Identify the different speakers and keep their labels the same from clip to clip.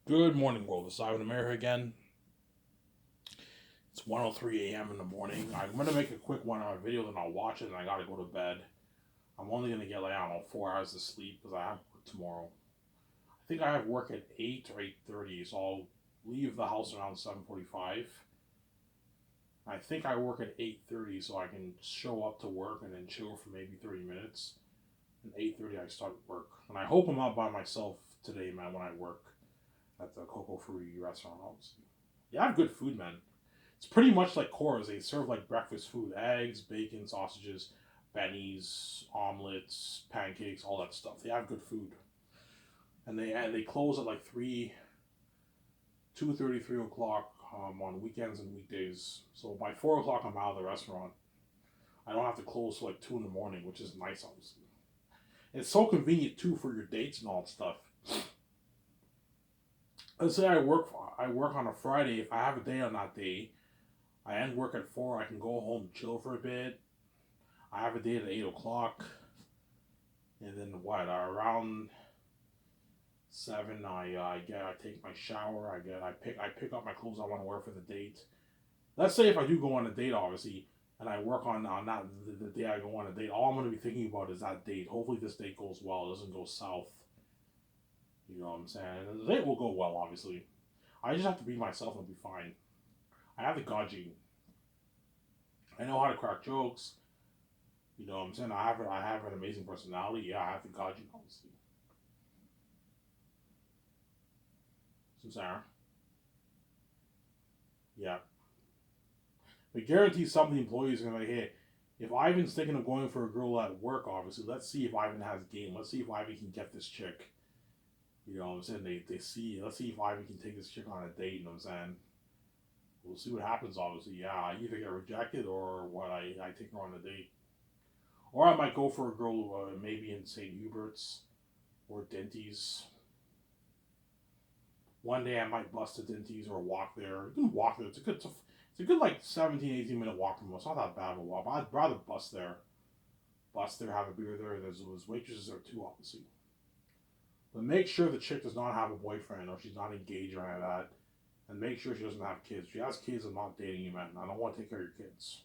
Speaker 1: Good morning, world. It's Ivan America again. It's 1:03 a.m. in the morning. I'm gonna make a quick 1 hour video, then I'll watch it, and I gotta go to bed. I'm only gonna get like I don't know 4 hours of sleep because I have work tomorrow. I think I have work at 8 or 8:30, so I'll leave the house around 7:45. I think I work at 8:30, so I can show up to work and then chill for maybe 30 minutes. And 8:30 I start work, and I hope I'm not by myself today, man. When I work at the Coco Free restaurant, obviously. Yeah, I have good food, man. It's pretty much like Cora's. They serve like breakfast food: eggs, bacon, sausages, bennies, omelets, pancakes, all that stuff. They have good food, and they close at like 2:30, 3 o'clock on weekends and weekdays. So by 4 o'clock, I'm out of the restaurant. I don't have to close till like 2 in the morning, which is nice, obviously. It's so convenient too for your dates and all that stuff. Let's say I work on a Friday. If I have a day on that day, I end work at 4. I can go home, chill for a bit. I have a date at 8 o'clock, and then what? Around 7, I take my shower. I pick up my clothes I want to wear for the date. Let's say if I do go on a date, obviously, and I work on that the day I go on a date. All I'm going to be thinking about is that date. Hopefully, this date goes well. It doesn't go south. You know what I'm saying? The date will go well, obviously. I just have to be myself and be fine. I have the God gene. I know how to crack jokes. You know what I'm saying? I have an amazing personality. Yeah, I have the God gene, obviously. So Sarah. Yeah. But guarantee some of the employees are gonna be like, hey, if Ivan's thinking of going for a girl at work, obviously, let's see if Ivan has game. Let's see if Ivan can get this chick. You know what I'm saying? Let's see if Ivan can take this chick on a date, you know what I'm saying? We'll see what happens, obviously. Yeah, I either get rejected or what, I take her on a date. Or I might go for a girl maybe in St. Hubert's or Denty's. One day I might bust to Denty's or walk there. You can walk there. It's a good like 17, 18 minute walk from us. It's not that bad of a walk. But I'd rather bust there. Bust there, have a beer there. There's waitresses there too, obviously. But make sure the chick does not have a boyfriend or she's not engaged or any of that. And make sure she doesn't have kids. If she has kids, I'm not dating you, man. I don't want to take care of your kids.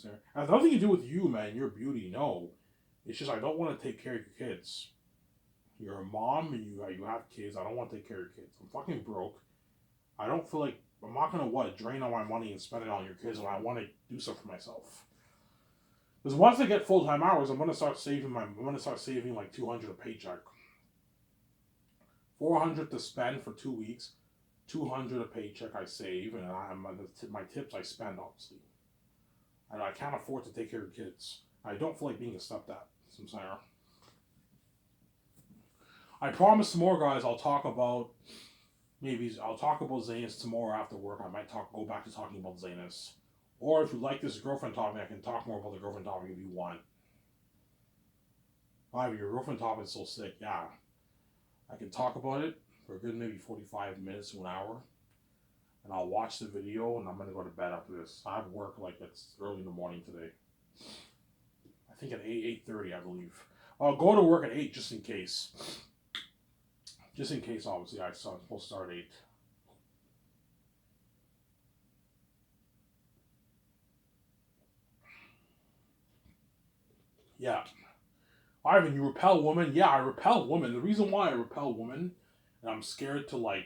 Speaker 1: It has nothing to do with you, man. Your beauty, no. It's just I don't want to take care of your kids. You're a mom and you have kids. I don't want to take care of your kids. I'm fucking broke. I don't feel like I'm not gonna drain all my money and spend it on your kids when I want to do stuff for myself. Because once I get full time hours, I'm gonna start saving like 200 a paycheck, 400 to spend for 2 weeks, 200 a paycheck I save, and my tips I spend obviously. And I can't afford to take care of kids. I don't feel like being a stepdad. Some Sarah. I promise tomorrow, guys. I'll talk about Zanus tomorrow after work. I might go back to talking about Zanus. Or if you like this girlfriend topic, I can talk more about the girlfriend topic if you want. Your girlfriend topic is so sick. Yeah, I can talk about it for a good maybe 45 minutes to an hour, and I'll watch the video, and I'm gonna go to bed after this. I have work like it's early in the morning today. I think at 8:30, I believe. I'll go to work at 8 just in case. Just in case, obviously, I'm supposed to start at 8. Yeah. Ivan, you repel women? Yeah, I repel women. The reason why I repel women, and I'm scared to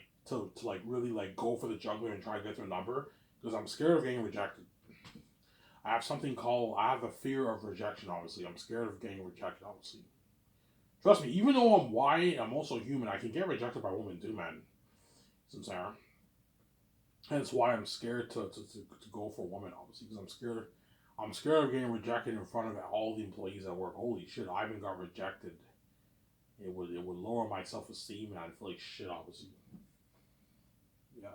Speaker 1: really like go for the juggler and try to get their number, because I'm scared of getting rejected. I have the fear of rejection, obviously. I'm scared of getting rejected, obviously. Trust me, even though I'm white, I'm also human. I can get rejected by women too, man. Sincere. And it's why I'm scared to go for women, obviously, because I'm scared of getting rejected in front of all the employees at work. Holy shit, I even got rejected. It would lower my self esteem and I'd feel like shit, obviously. Yeah.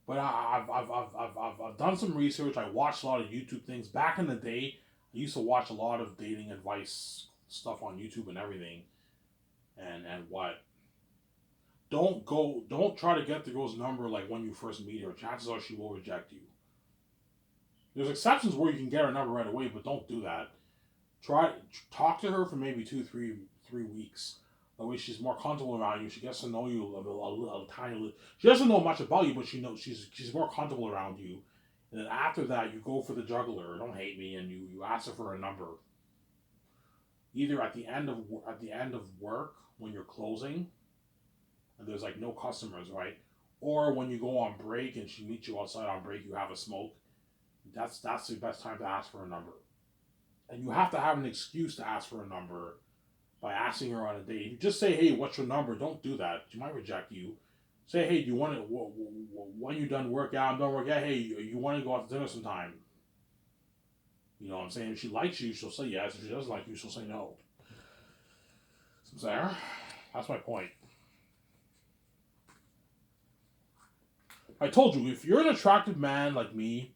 Speaker 1: But I've done some research. I watched a lot of YouTube things. Back in the day, I used to watch a lot of dating advice stuff on YouTube and everything. And what? Don't try to get the girl's number like when you first meet her. Chances are she will reject you. There's exceptions where you can get her number right away, but don't do that. Try talk to her for maybe 3 weeks. That way she's more comfortable around you. She gets to know you a tiny little. She doesn't know much about you, but she knows she's more comfortable around you. And then after that, you go for the juggler. Don't hate me, and you ask her for a number. Either at the end of work when you're closing, and there's like no customers, right? Or when you go on break and she meets you outside on break, you have a smoke. That's the best time to ask for a number. And you have to have an excuse to ask for a number by asking her on a date. If you just say, "Hey, what's your number?" Don't do that. She might reject you. Say, "Hey, do you want to? When you done work? Yeah, I'm done work. Yeah, hey, you want to go out to dinner sometime?" You know what I'm saying? If she likes you, she'll say yes. If she doesn't like you, she'll say no. So there. That's my point. I told you, if you're an attractive man like me,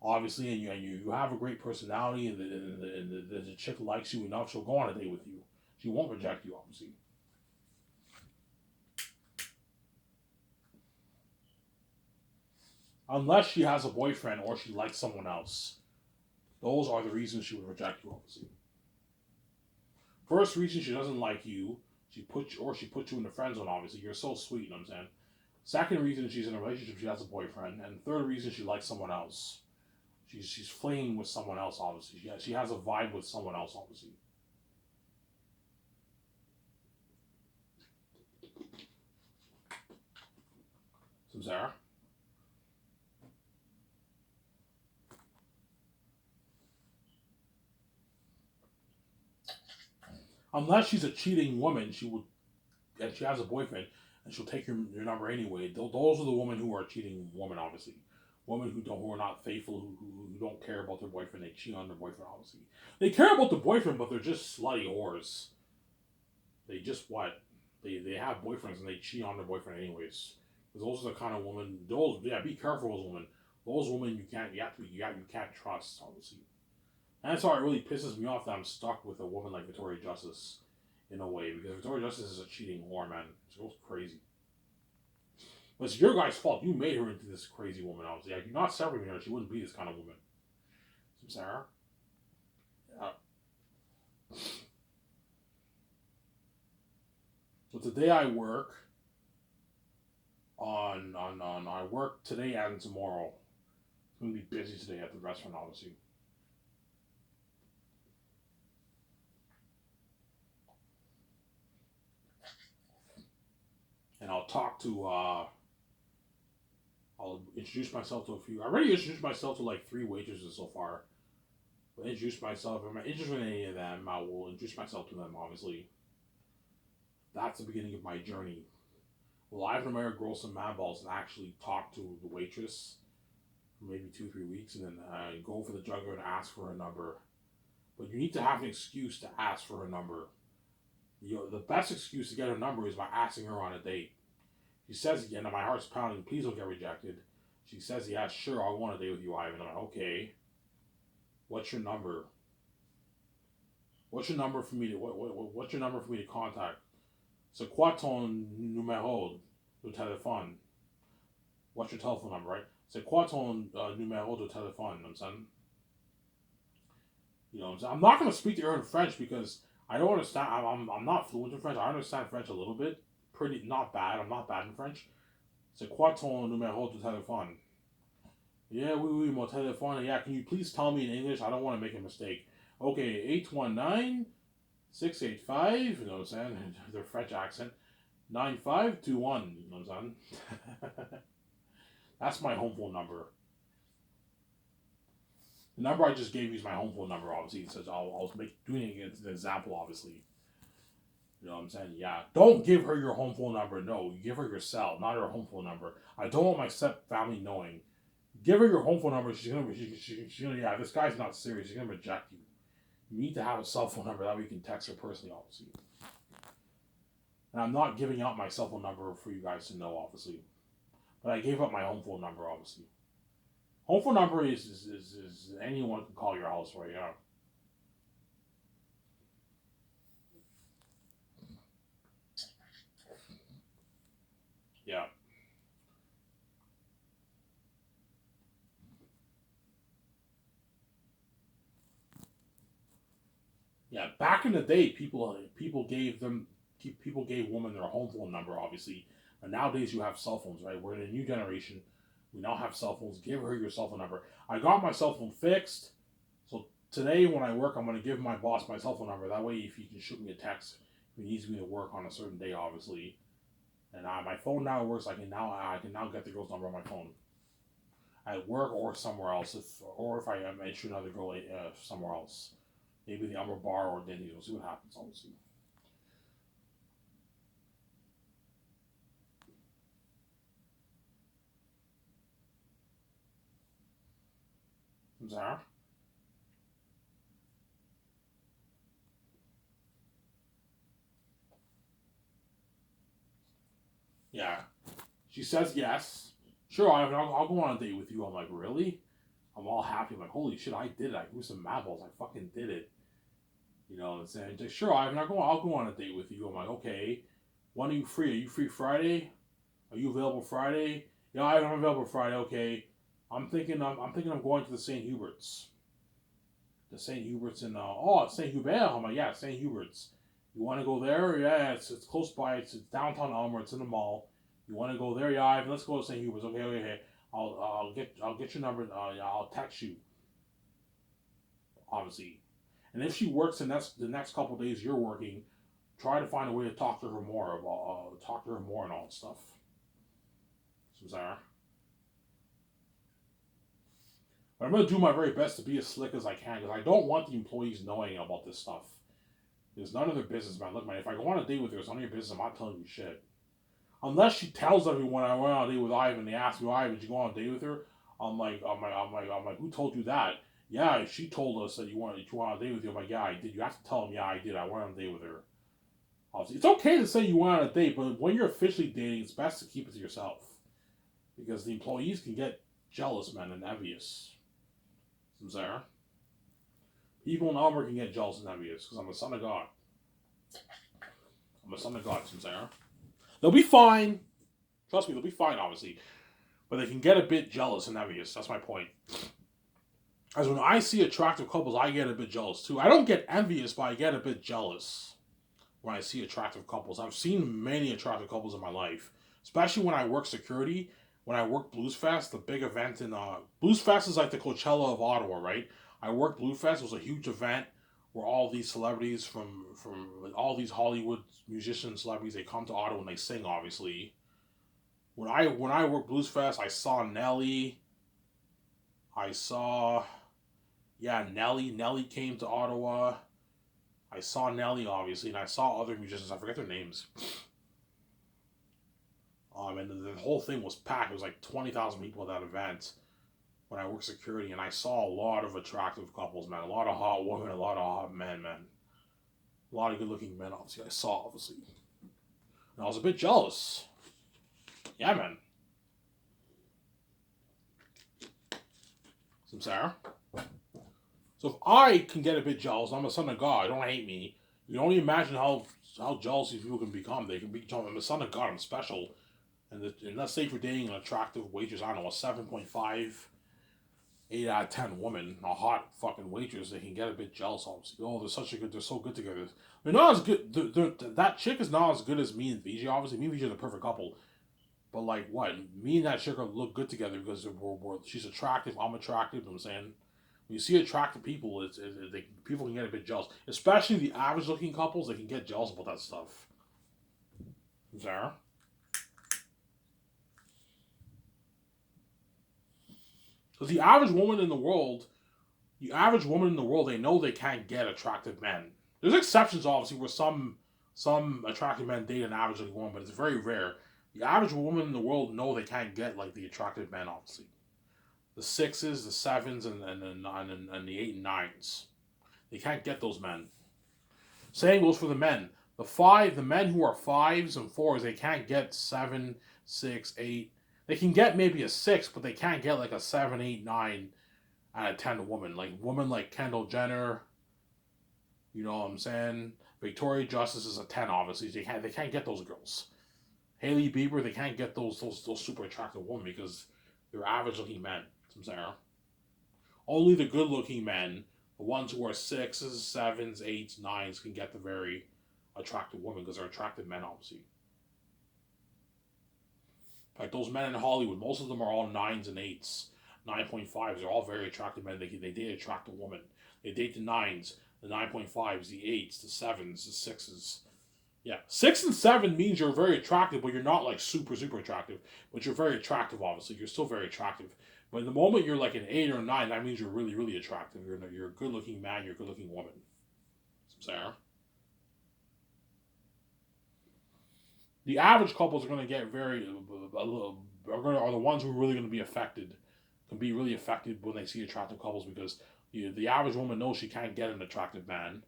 Speaker 1: obviously, and you have a great personality, and the chick likes you enough, she'll go on a date with you. She won't reject you, obviously. Unless she has a boyfriend or she likes someone else. Those are the reasons she would reject you, obviously. First reason she doesn't like you, she put you in the friend zone, obviously. You're so sweet, you know what I'm saying? Second reason she's in a relationship, she has a boyfriend. And third reason she likes someone else. She's flinging with someone else, obviously. She has a vibe with someone else, obviously. So Sarah? Unless she's a cheating woman, she would, and she has a boyfriend, and she'll take your number anyway. Those are the women who are cheating women, obviously. Women who are not faithful, who don't care about their boyfriend, they cheat on their boyfriend, obviously. They care about the boyfriend, but they're just slutty whores. They just what? They have boyfriends and they cheat on their boyfriend anyways. Because those are the kind of women. Those yeah, be careful with those women. Those women you can't trust, obviously. And that's why it really pisses me off that I'm stuck with a woman like Victoria Justice, in a way, because Victoria Justice is a cheating whore, man. She goes crazy. But it's your guy's fault. You made her into this crazy woman, obviously. Like, you're not separating her, she wouldn't be this kind of woman. So, Sarah? Yeah. So today I work on I work today and tomorrow. It's gonna be busy today at the restaurant, obviously. And I'll introduce myself to a few. I already introduced myself to like three waitresses so far. But introduce myself. If I'm interested in any of them, I will introduce myself to them, obviously. That's the beginning of my journey. Well, I've been to grow some mad balls and actually talk to the waitress for maybe 2 3 weeks, and then go for the juggler and ask for her number. But you need to have an excuse to ask for her number. The best excuse to get her number is by asking her on a date. She says again, and my heart's pounding. Please don't get rejected. She says, "Yeah, sure, I'll go on a date with you, Ivan." I'm like, "Okay, what's your number? What's your number for me to what's your number for me to contact? C'est quoi ton numéro de téléphone? What's your telephone number, right? C'est quoi ton numéro de téléphone?" I'm saying, you know, I'm not going to speak to her in French because I don't understand. I'm not fluent in French. I understand French a little bit, pretty not bad. I'm not bad in French. C'est quoi ton numéro de téléphone? Yeah, oui, oui, mon téléphone. Yeah, can you please tell me in English? I don't want to make a mistake. Okay, 819-685. You know what I'm saying? Their French accent. 9521. You know what I'm saying? That's my home phone number. The number I just gave you is my home phone number, obviously. It says I'll make doing it as an example, obviously. You know what I'm saying? Yeah. Don't give her your home phone number. No, you give her your cell, not her home phone number. I don't want my step family knowing. Give her your home phone number. She's gonna yeah. This guy's not serious. She's gonna reject you. You need to have a cell phone number that way you can text her personally, obviously. And I'm not giving out my cell phone number for you guys to know, obviously. But I gave up my home phone number, obviously. Home phone number is anyone can call your house, right? Yeah. Yeah. Yeah, back in the day, people gave women their home phone number, obviously. And nowadays, you have cell phones, right? We're in a new generation. We now have cell phones. Give her your cell phone number. I got my cell phone fixed, so today when I work, I'm gonna give my boss my cell phone number. That way, if he can shoot me a text, if he needs me to work on a certain day, obviously. And my phone now works. I can now get the girl's number on my phone at work or somewhere else. If I am shoot another girl somewhere else, maybe the upper bar or Denny's. We'll see what happens. Obviously. Zara? Yeah. She says yes. Sure, I'll go on a date with you. I'm like, really? I'm all happy. I'm like, holy shit, I did it. I grew some mad balls. I fucking did it. You know what I'm saying? She's like, sure, I'll go on a date with you. I'm like, okay. When are you free? Are you free Friday? Are you available Friday? Yeah, I'm available Friday. Okay. I'm thinking I'm going to the St. Hubert's. The St. Hubert's in it's St. Hubert. I'm like, yeah, St. Hubert's. You want to go there? Yeah, it's close by. It's downtown Elmer. It's in the mall. You want to go there? Yeah, Ivan, let's go to St. Hubert's. Okay, okay, okay. I'll get your number. Yeah, I'll text you. Obviously, and if she works the next couple of days you're working, try to find a way to talk to her more about talk to her more and all that stuff. So Sarah, but I'm gonna do my very best to be as slick as I can because I don't want the employees knowing about this stuff. It's none of their business, man. Look, man, if I go on a date with her, it's none of your business. I'm not telling you shit. Unless she tells everyone I went on a date with Ivan, they ask me, Ivan, did you go on a date with her? I'm like, who told you that? Yeah, she told us that you went on a date with you. I'm like, yeah, I did. You have to tell them, yeah, I did. I went on a date with her. Obviously, it's okay to say you went on a date, but when you're officially dating, it's best to keep it to yourself because the employees can get jealous, man, and envious. Sarah, people in Albert can get jealous and envious because I'm a son of God. I'm a son of God, Sarah. They'll be fine. Trust me, they'll be fine, obviously. But they can get a bit jealous and envious. That's my point. As when I see attractive couples, I get a bit jealous too. I don't get envious, but I get a bit jealous when I see attractive couples. I've seen many attractive couples in my life, especially when I work security. When I work Blues Fest, the big event in Blues Fest is like the Coachella of Ottawa, right? I worked Blues Fest. It was a huge event where all these celebrities from all these Hollywood musicians, celebrities, they come to Ottawa and they sing. Obviously, when I worked Blues Fest, I saw Nelly. I saw Nelly. Nelly came to Ottawa. I saw Nelly obviously, and I saw other musicians. I forget their names. And the whole thing was packed. It was like 20,000 people at that event when I worked security, and I saw a lot of attractive couples, man. A lot of hot women, a lot of hot men, man. A lot of good-looking men. Obviously, I saw obviously, and I was a bit jealous. Yeah, man. Some Sarah. So if I can get a bit jealous, I'm a son of God. Don't hate me. You can only imagine how jealous these people can become. They can become. I'm a son of God. I'm special. And let's say if you're dating an attractive waitress, I don't know, a 7.5, 8 out of 10 woman, a hot fucking waitress, they can get a bit jealous. Obviously, oh, they're so good together. They're not as good. That chick is not as good as me and Vijay. Obviously, me and Vijay are the perfect couple. But like what? Me and that chick look good together because she's attractive. I'm attractive. You know what I'm saying. When you see attractive people, people can get a bit jealous. Especially the average looking couples, they can get jealous about that stuff. Sarah? Because the average woman in the world, they know they can't get attractive men. There's exceptions, obviously, where some attractive men date an average looking woman, but it's very rare. The average woman in the world know they can't get like the attractive men, obviously. The sixes, the sevens, and the eight and nines. They can't get those men. Same goes for the men. The men who are fives and fours, they can't get 7, 6, 8. They can get maybe a 6, but they can't get like a 7, 8, 9 out of 10 woman. Like women like Kendall Jenner, you know what I'm saying? Victoria Justice is a 10, obviously. They can't get those girls. Hailey Bieber, they can't get those super attractive women because they're average looking men. I'm saying. Only the good looking men, The ones who are sixes, sevens, eights, nines can get the very attractive women because they're attractive men, obviously. Like those men in Hollywood, most of them are all nines and eights, 9.5s. They're all very attractive men. They date attractive women. They date the nines, the 9.5s, the eights, the sevens, the sixes. Yeah, 6 and 7 means you're very attractive, but you're not like super super attractive. But you're very attractive. Obviously, you're still very attractive. But the moment you're like an 8 or a 9, that means you're really really attractive. You're a good looking man. You're a good looking woman. Sarah. The average couples are going to get very are the ones who are really going to be affected, can be really affected when they see attractive couples because the average woman knows she can't get an attractive man.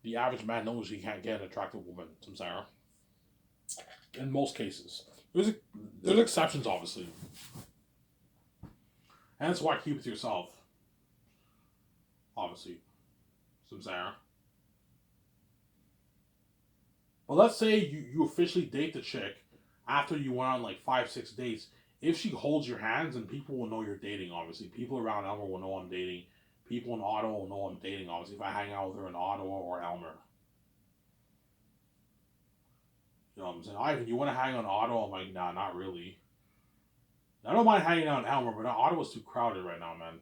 Speaker 1: The average man knows he can't get an attractive woman. Sarah. In most cases, there's exceptions obviously, and that's why keep it to yourself. Obviously, Sarah. But let's say you officially date the chick after you went on like 5, 6 dates. If she holds your hands, then people will know you're dating, obviously. People around Elmer will know I'm dating. People in Ottawa will know I'm dating, obviously, if I hang out with her in Ottawa or Elmer. You know what I'm saying? Ivan, you want to hang out in Ottawa? I'm like, nah, not really. I don't mind hanging out in Elmer, but Ottawa's too crowded right now, man.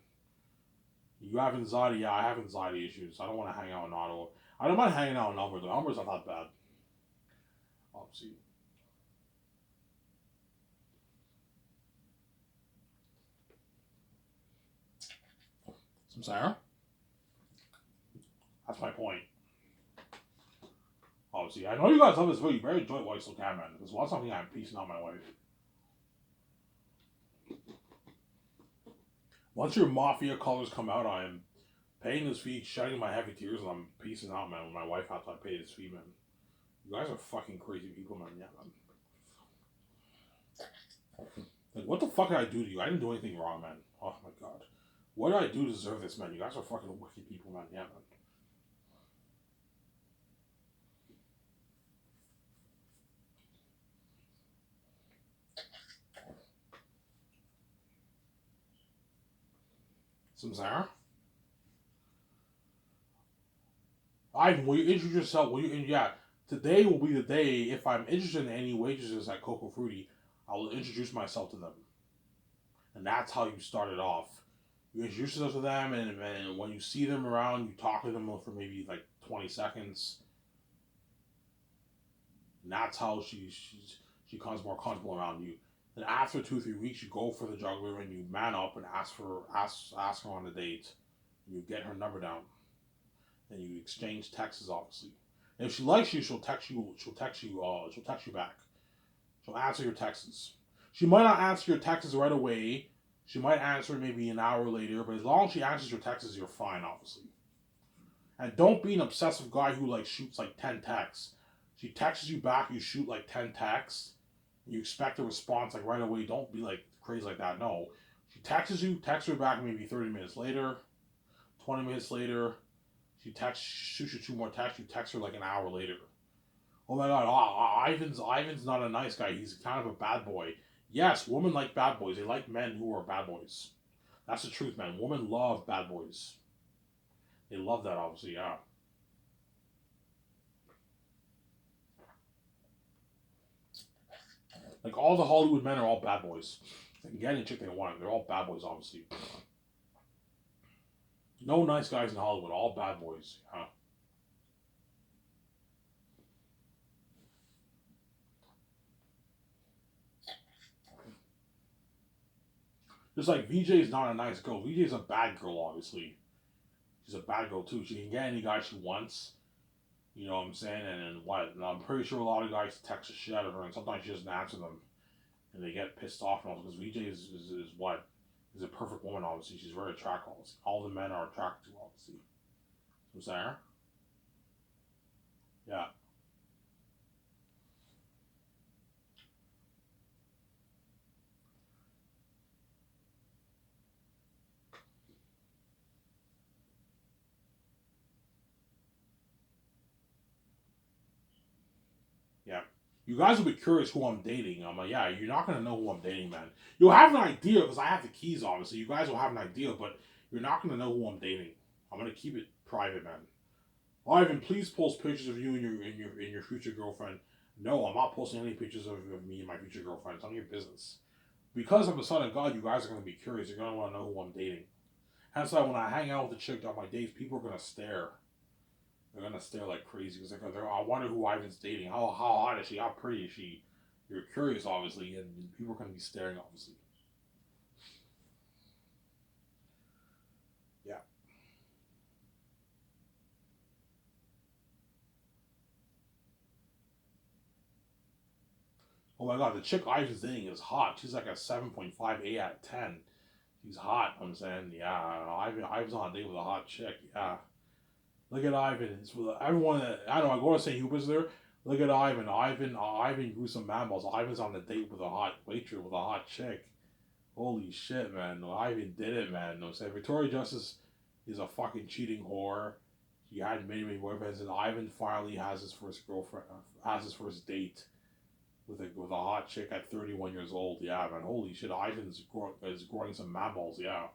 Speaker 1: You have anxiety? Yeah, I have anxiety issues. I don't want to hang out in Ottawa. I don't mind hanging out in Elmer, though. Elmer's not that bad. Obviously. Sarah? That's my point. Obviously, I know you guys love this video. Very enjoy White Still Can, man. There's one something I'm piecing out my wife. Once your mafia colors come out, I'm paying this fee, shedding my heavy tears, and I'm piecing out, man. When my wife has to pay this fee, man. You guys are fucking crazy people, man. Yeah, man. Like, what the fuck did I do to you? I didn't do anything wrong, man. Oh my god. What did I do to deserve this, man? You guys are fucking wicked people, man. Yeah, man. Sarah? Ivan, will you introduce yourself? Yeah, today will be the day. If I'm interested in any waitresses at Coco Fruity, I will introduce myself to them. And that's how you start it off. You introduce yourself to them, and when you see them around, you talk to them for maybe like 20 seconds. And that's how she becomes more comfortable around you. Then after 2-3 weeks, you go for the juggler and you man up and ask her on a date. You get her number down. Then you exchange texts, obviously. And if she likes you, she'll text you. She'll text you back. She'll answer your texts. She might not answer your texts right away. She might answer maybe an hour later. But as long as she answers your texts, you're fine, obviously. And don't be an obsessive guy who like shoots like 10 texts. She texts you back, you shoot like 10 texts. You expect a response like right away. Don't be like crazy like that. No. She texts you, text her back maybe 30 minutes later, 20 minutes later. She shoots you 2 more texts. You text her like an hour later. Oh my god, Ivan's not a nice guy. He's kind of a bad boy. Yes, women like bad boys. They like men who are bad boys. That's the truth, man. Women love bad boys. They love that, obviously, yeah. Like, all the Hollywood men are all bad boys. They can get any chick they want. They're all bad boys, obviously. No nice guys in Hollywood. All bad boys. Yeah. Just like VJ is not a nice girl. VJ is a bad girl, obviously. She's a bad girl, too. She can get any guy she wants. You know what I'm saying? And what? And I'm pretty sure a lot of guys text the shit out of her, and sometimes she doesn't answer them. And they get pissed off and all because VJ is what? Is a perfect woman, obviously. She's very attractive, obviously. All the men are attracted to, obviously. You know what I'm saying? Yeah. Yeah. You guys will be curious who I'm dating. I'm like, yeah, you're not going to know who I'm dating, man. You'll have an idea because I have the keys, obviously. You guys will have an idea, but you're not going to know who I'm dating. I'm gonna keep it private, man. Ivan, please post pictures of you and your future girlfriend. No, I'm not posting any pictures of me and my future girlfriend. It's none of your business. Because I'm a son of God, you guys are gonna be curious. You're gonna want to know who I'm dating. Hence why when I hang out with the chick on my dates, people are gonna stare. They're gonna stare like crazy because I wonder who Ivan's dating. How hot is she? How pretty is she? You're curious, obviously, and people are gonna be staring, obviously. Yeah. Oh my God, the chick Ivan's dating is hot. She's like a 7.5 out of 10. She's hot. I'm saying, yeah. Ivan's on a date with a hot chick. Yeah. Look at Ivan. It's for everyone that I don't know. I go to St. Hubert's there. Look at Ivan. Ivan grew some man balls. Ivan's on a date with a hot waitress with a hot chick. Holy shit, man! No, Ivan did it, man. No, say Victoria Justice is a fucking cheating whore. He had many boyfriends, and Ivan finally has his first girlfriend, has his first date with a hot chick at 31 years old. Yeah, man. Holy shit, is growing some man balls. Yeah.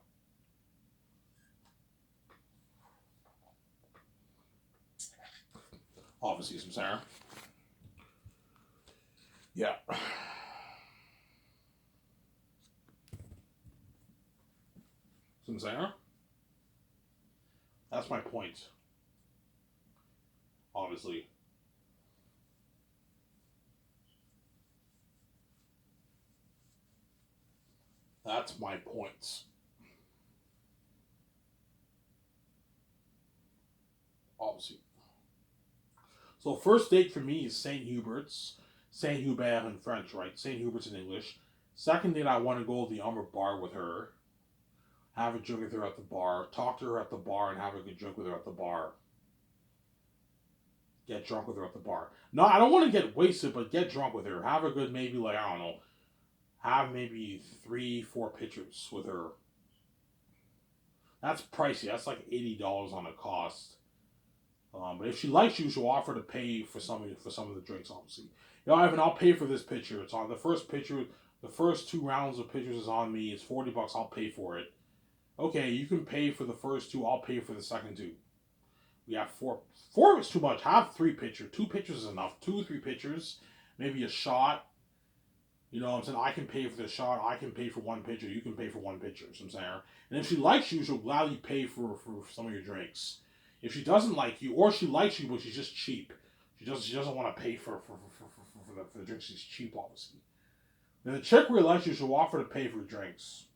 Speaker 1: Obviously, some Sarah. Yeah. Some Sarah. That's my point. Obviously. That's my points. Obviously. So first date for me is St. Hubert's. St. Hubert in French, right? St. Hubert's in English. Second date, I want to go to the Umber bar with her. Have a drink with her at the bar. Talk to her at the bar and have a good drink with her at the bar. Get drunk with her at the bar. No, I don't want to get wasted, but get drunk with her. Have a good, maybe like, I don't know. Have maybe 3, 4 pictures with her. That's pricey. That's like $80 on a cost. But if she likes you, she'll offer to pay for some of the drinks. Obviously, you know, Ivan, I'll pay for this picture. It's on the first picture. The first 2 rounds of pictures is on me. It's $40. I'll pay for it. Okay, you can pay for the first two. I'll pay for the second two. We have four. Four is too much. Have 3 pictures. 2 pictures is enough. 2 or 3 pictures. Maybe a shot. You know what I'm saying? I can pay for the shot. I can pay for 1 picture. You can pay for 1 picture. So I'm saying. And if she likes you, she'll gladly pay for some of your drinks. If she doesn't like you, or she likes you, but she's just cheap. She doesn't want to pay for the drinks. She's cheap, obviously. Then the chick really likes you, she'll offer to pay for drinks.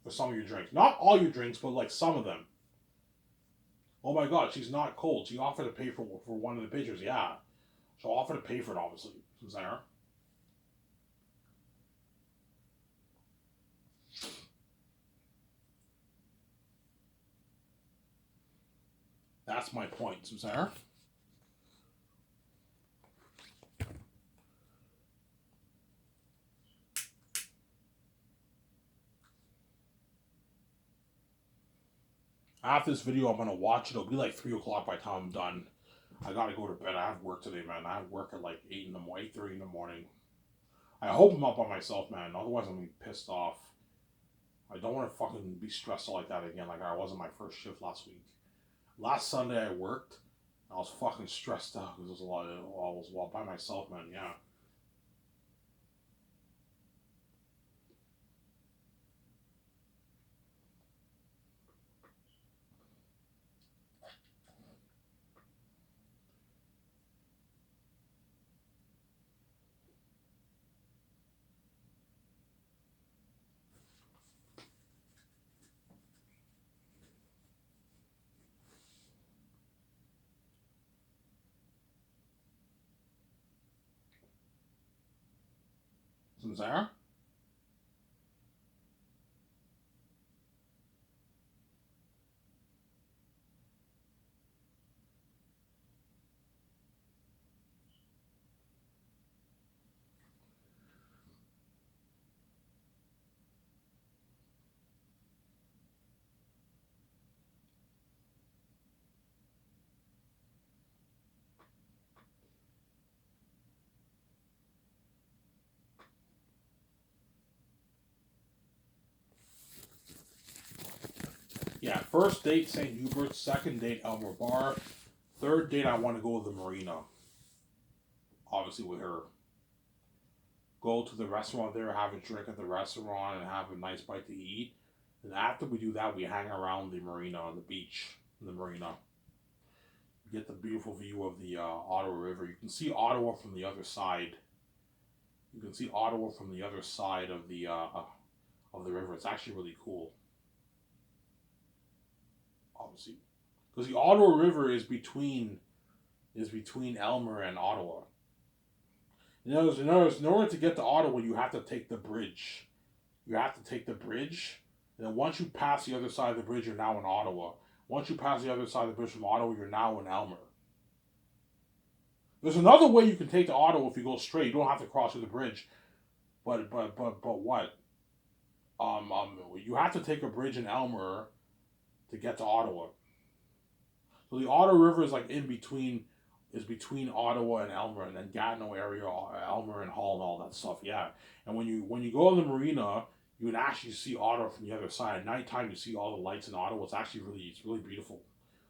Speaker 1: For some of your drinks. Not all your drinks, but like some of them. Oh my God, she's not cold. She offered to pay for one of the pictures. Yeah. She'll offer to pay for it, obviously. From Sarah. That's my point, from Sarah. After this video, I'm gonna watch it. It'll be like 3 o'clock by the time I'm done. I gotta go to bed. I have work today, man. I have work at like 8:30 in the morning. I hope I'm up by myself, man. Otherwise, I'm gonna be pissed off. I don't want to fucking be stressed out like that again, like I was on my first shift last week. Last Sunday, I worked. I was fucking stressed out because I was by myself, man. Yeah. Some Sarah. First date, St. Hubert. Second date, Elmer Bar. Third date, I want to go to the marina. Obviously, with her. Go to the restaurant there, have a drink at the restaurant, and have a nice bite to eat. And after we do that, we hang around the marina on the beach. In the marina. Get the beautiful view of the Ottawa River. You can see Ottawa from the other side. You can see Ottawa from the other side of the river. It's actually really cool. Obviously, because the Ottawa River is between Elmer and Ottawa. In order to get to Ottawa, you have to take the bridge. You have to take the bridge, and then once you pass the other side of the bridge, you're now in Ottawa. Once you pass the other side of the bridge from Ottawa, you're now in Elmer. There's another way you can take to Ottawa if you go straight. You don't have to cross through the bridge. But what? You have to take a bridge in Elmer to get to Ottawa. So the Ottawa River is like between Ottawa and Elmer, and then Gatineau area, Elmer and Hull and all that stuff. Yeah, and when you go to the marina, you can actually see Ottawa from the other side. At nighttime, you see all the lights in Ottawa. It's really beautiful.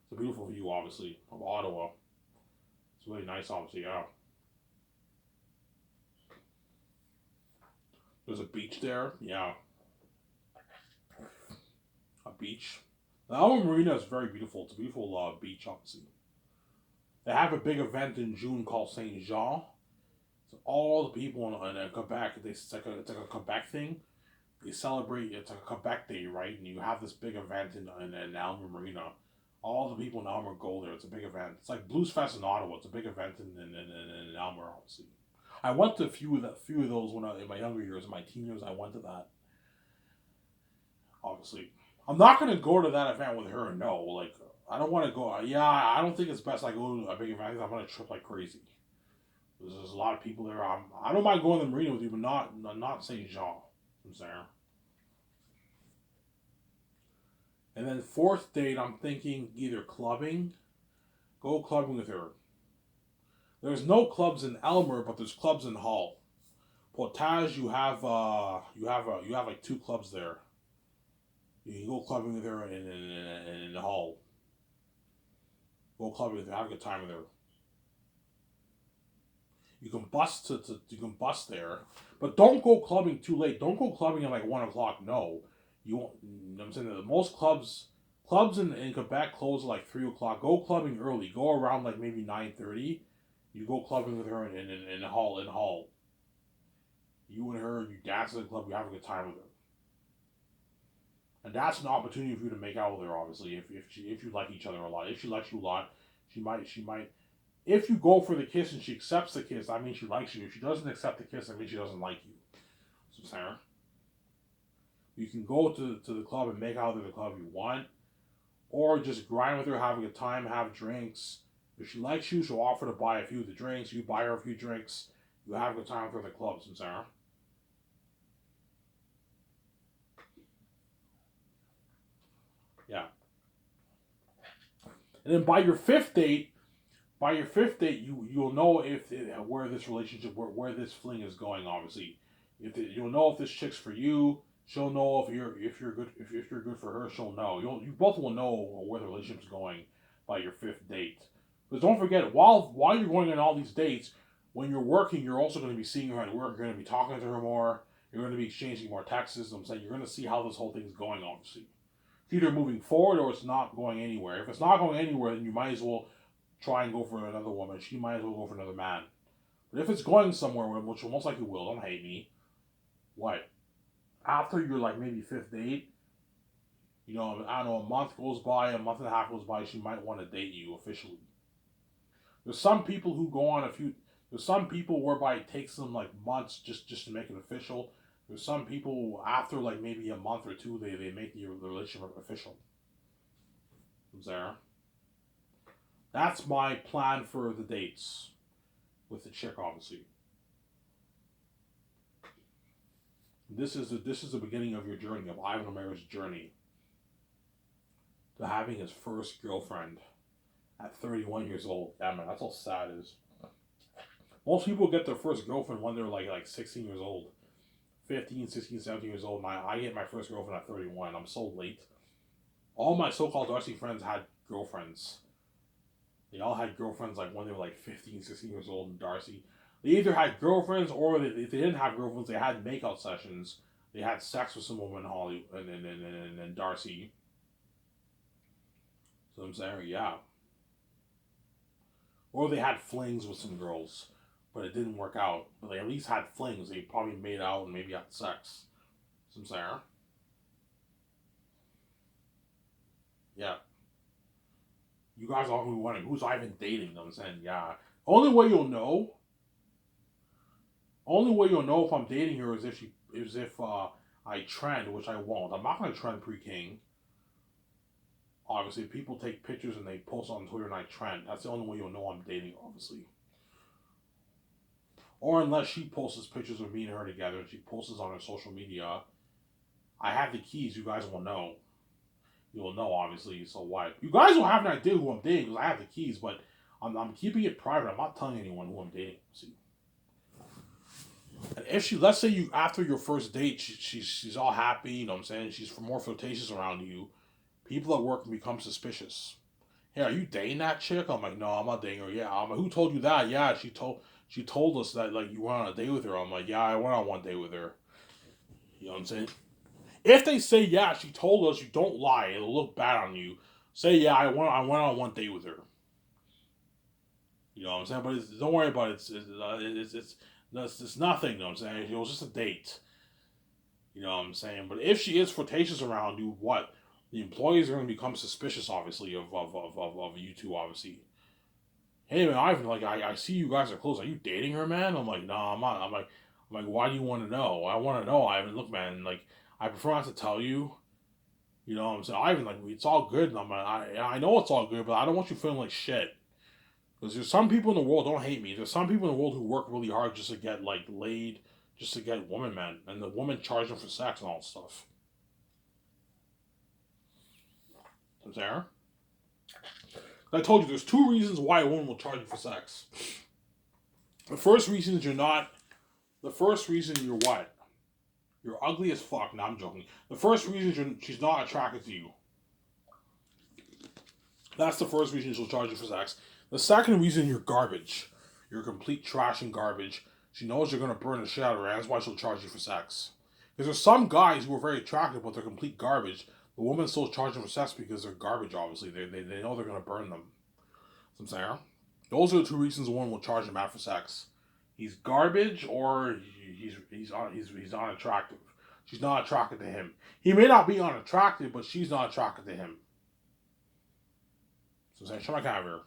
Speaker 1: It's a beautiful view, obviously, of Ottawa. It's really nice, obviously. Yeah. There's a beach there. Yeah, a beach. The Elmer Marina is very beautiful. It's a beautiful beach, obviously. They have a big event in June called Saint Jean. So all the people in Quebec, it's like a Quebec thing. They celebrate. It's like a Quebec Day, right? And you have this big event in Elmer Marina. All the people in Elmer go there. It's a big event. It's like Blues Fest in Ottawa. It's a big event in Elmer, obviously. I went to a few of those when in my younger years, in my teen years. I went to that. Obviously, I'm not gonna go to that event with her. No, like I don't want to go. Yeah, I don't think it's best I go to a big event. I'm gonna trip like crazy. There's a lot of people there. I don't mind going to the marina with you, but not Saint Jean. I'm saying. And then fourth date, I'm thinking either clubbing. Go clubbing with her. There's no clubs in Elmer, but there's clubs in Hull. Portage, you have like two clubs there. You can go clubbing with her in Hull. Go clubbing with her. Have a good time with her. You can bus there, but don't go clubbing too late. Don't go clubbing at like 1 o'clock. No, you won't. You know what I'm saying, that most clubs in Quebec close at like 3 o'clock. Go clubbing early. Go around like maybe 9:30. You go clubbing with her in Hull. You and her, you dance at the club. You have a good time with her. And that's an opportunity for you to make out with her. Obviously, if you like each other a lot, if she likes you a lot, she might. If you go for the kiss and she accepts the kiss, I mean she likes you. If she doesn't accept the kiss, I mean she doesn't like you. So Sarah, you can go to the club and make out with the club you want, or just grind with her, have a good time, have drinks. If she likes you, she'll offer to buy a few of the drinks. You buy her a few drinks. You have a good time with her at the club, Sarah. Yeah. And then by your fifth date, you'll know if where this relationship, where this fling is going. Obviously, you'll know if this chick's for you. She'll know if you're good for her. She'll know. You both will know where the relationship's going by your fifth date. But don't forget, while you're going on all these dates, when you're working, you're also going to be seeing her at work. You're going to be talking to her more. You're going to be exchanging more texts. I'm saying you're going to see how this whole thing's going. Obviously, it's either moving forward or it's not going anywhere. If it's not going anywhere, then you might as well try and go for another woman. She might as well go for another man. But if it's going somewhere, which will most likely will, don't hate me. What? After your like maybe fifth date, I don't know, a month goes by, a month and a half goes by, she might want to date you officially. There's some people who go on there's some people whereby it takes them like months just to make it official. There's some people after like maybe a month or two, they make the relationship official. Sarah. That's my plan for the dates with the chick, obviously. This is the beginning of your journey, of Ivan O'Mara's journey to having his first girlfriend at 31 years old. Yeah, man, that's how sad it is. Most people get their first girlfriend when they're like 16 years old. 15, 16, 17 years old. And I get my first girlfriend at 31. I'm so late. All my so-called Darcy friends had girlfriends. They all had girlfriends like when they were like 15, 16 years old in Darcy. They either had girlfriends or if they didn't have girlfriends, they had makeout sessions. They had sex with some woman in Hollywood and Darcy. So I'm saying, yeah. Or they had flings with some girls, but it didn't work out. But they at least had flings. They probably made out and maybe had sex. So I'm saying, yeah. You guys are wondering who's Ivan dating. I'm saying, yeah. Only way you'll know Only way you'll know if I'm dating her is if I trend, which I won't. I'm not gonna trend pre-king. Obviously, people take pictures and they post on Twitter and I trend. That's the only way you'll know I'm dating, obviously. Or unless she posts pictures of me and her together and she posts on her social media. I have the keys. You guys will know. You'll know, obviously. So what? You guys will have an idea who I'm dating because I have the keys, but I'm keeping it private. I'm not telling anyone who I'm dating. See. And if she, let's say you after your first date, she's all happy. You know what I'm saying? She's more flirtatious around you. People at work can become suspicious. Hey, are you dating that chick? I'm like, no, I'm not dating her. Yeah, I'm like, who told you that? Yeah, she told us that like you went on a date with her. I'm like, yeah, I went on one date with her. You know what I'm saying? If they say yeah, she told us, you don't lie. It'll look bad on you. Say yeah, I went on one date with her. You know what I'm saying? But don't worry about it. It's nothing. You know what I'm saying? It was just a date. You know what I'm saying? But if she is flirtatious around you, what? The employees are going to become suspicious, obviously, of you two, obviously. Hey, man, Ivan, like, I see you guys are close. Are you dating her, man? I'm like, no, I'm not. I'm like, why do you want to know? I want to know, Ivan. Look, man, like, I prefer not to tell you. You know what I'm saying? Ivan, like, it's all good. And I'm like, I know it's all good, but I don't want you feeling like shit. Because there's some people in the world, don't hate me, there's some people in the world who work really hard just to get, like, laid, just to get women, man. And the woman charge them for sex and all that stuff. I'm saying? I told you there's two reasons why a woman will charge you for sex. The first reason is you're not. The first reason you're what? You're ugly as fuck. No, I'm joking. The first reason is she's not attracted to you. That's the first reason she'll charge you for sex. The second reason you're garbage. You're complete trash and garbage. She knows you're gonna burn the shit out of her. That's why she'll charge you for sex. Because there's some guys who are very attractive, but they're complete garbage. The woman still charges them for sex because they're garbage. Obviously, they know they're gonna burn them. I'm saying. Those are the two reasons one will charge him out for sex. He's garbage, or he's unattractive. She's not attracted to him. He may not be unattractive, but she's not attracted to him. So I'm saying, show my camera.